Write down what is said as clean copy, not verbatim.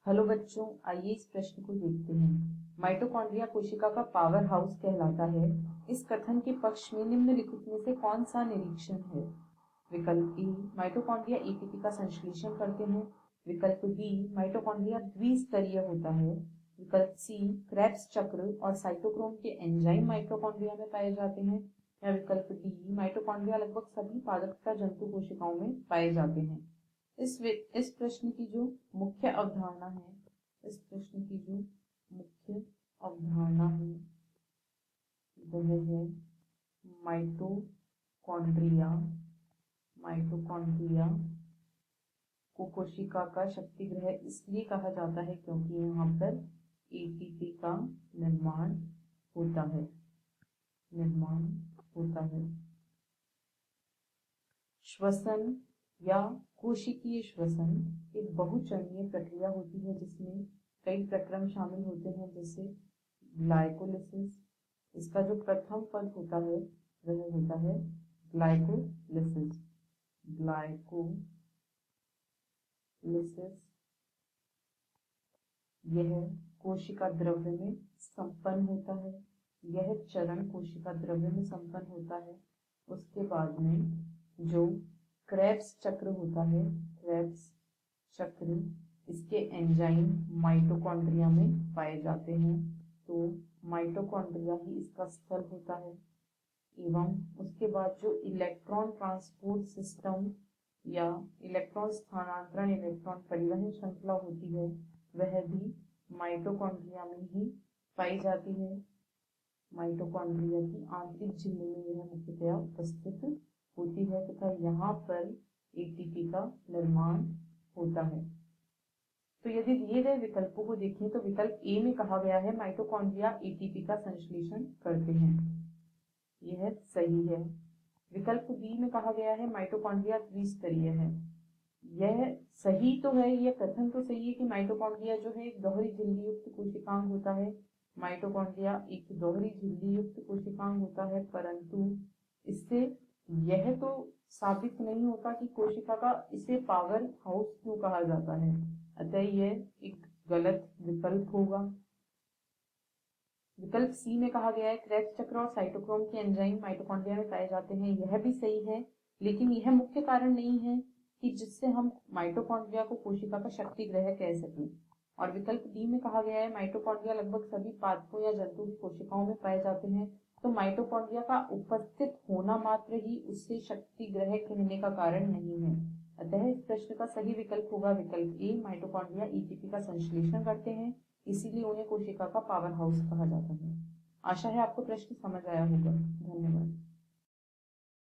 Hello बच्चों, आइए इस प्रश्न को देखते हैं। माइटोकॉन्ड्रिया कोशिका का पावर हाउस कहलाता है। इस कथन के पक्ष में निम्नलिखित में से कौन सा निरीक्षण है? विकल्प ए, माइटोकॉन्ड्रिया एटीपी का संश्लेषण करते हैं। विकल्प बी, माइटोकॉन्ड्रिया द्विस्तरीय होता है। विकल्प सी, क्रेब्स चक्र और साइटोक्रोम के एंजाइम माइटोकॉन्ड्रिया में पाए जाते हैं। या विकल्प डी, माइटोकॉन्ड्रिया लगभग सभी पादपता जंतु कोशिकाओं में पाए जाते हैं। इस प्रश्न की जो मुख्य अवधारणा है वह है माइटोकॉन्ड्रिया को कोशिका का शक्ति ग्रह इसलिए कहा जाता है क्योंकि यहाँ पर एटीपी का निर्माण होता है। श्वसन या कोशिकीय श्वसन एक बहुचरणीय प्रक्रिया होती है जिसमें कई प्रक्रम शामिल होते हैं, जैसे ग्लाइकोलिसिस। इसका जो प्रथम पद होता है वह होता है ग्लाइकोलिसिस। यह कोशिका द्रव्य में संपन्न होता है। यह चरण कोशिका द्रव्य में संपन्न होता है। उसके बाद में जो क्रेब्स चक्र होता है, इसके एंजाइम माइटोकॉन्ड्रिया में पाए जाते हैं, तो माइटोकॉन्ड्रिया ही इसका स्थल होता है। एवं उसके बाद जो इलेक्ट्रॉन ट्रांसपोर्ट सिस्टम या इलेक्ट्रॉन स्थानांतरण, इलेक्ट्रॉन परिवहन श्रृंखला होती है, वह भी माइटोकॉन्ड्रिया में ही पाई जाती है। माइटोकॉन्ड्रिया की आंतरिक झिल्ली में यह मुख्यतया उपस्थित होती है तथा यहाँ पर एटीपी का निर्माण होता है। तो यदि दिए गए विकल्पों को देखें तो विकल्प ए में कहा गया है माइटोकॉन्ड्रिया एटीपी का संश्लेषण करते हैं, यह सही है। विकल्प बी में कहा गया है माइटोकॉन्ड्रिया द्विस्तरीय है, यह सही तो है। यह कथन तो सही है कि माइटोकॉन्ड्रिया जो है एक दोहरी झिल्ली युक्त कोशिकांग होता है। माइटोकॉन्ड्रिया एक दोहरी झिल्ली युक्त कोशिकांग होता है, परंतु इससे यह तो साबित नहीं होता कि कोशिका का इसे पावर हाउस क्यों कहा जाता है। अतः यह एक गलत विकल्प होगा। विकल्प सी में कहा गया है क्रेब्स चक्र और साइटोक्रोम के एंजाइम माइटोकॉन्ड्रिया में पाए जाते हैं, यह भी सही है, लेकिन यह मुख्य कारण नहीं है कि जिससे हम माइटोकॉन्ड्रिया को कोशिका का शक्ति ग्रह कह सकें। और विकल्प डी में कहा गया है माइटोकॉन्ड्रिया लगभग सभी पादपों या जंतु की कोशिकाओं में पाए जाते हैं, तो माइटोकॉन्ड्रिया का उपस्थित होना मात्र ही उससे शक्ति ग्रह कहने का कारण नहीं है। अतः इस प्रश्न का सही विकल्प होगा विकल्प ए, माइटोकॉन्ड्रिया एटीपी का संश्लेषण करते हैं, इसीलिए उन्हें कोशिका का पावर हाउस कहा जाता है। आशा है आपको प्रश्न समझ आया होगा। धन्यवाद।